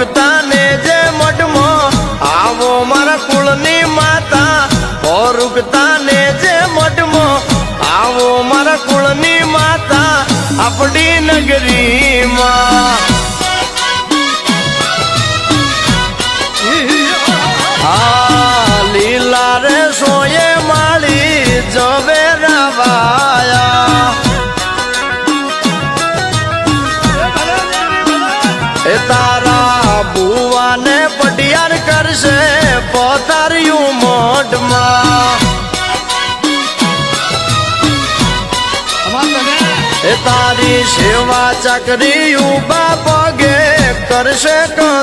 રૂકતા ને જે મઢમાં આવો મારા કુળની માતા રૂકતા ને જે મઢમાં આવો મારા કુળની માતા આપણી નગરીમાં લીલા રે સોયે માળી જવેરા વાયા એ તારા બુવાને પટિયાર કરશે પોતાર્યું મોઢમાં એ તારી સેવા ચાકરી ઉભા પગે કરશે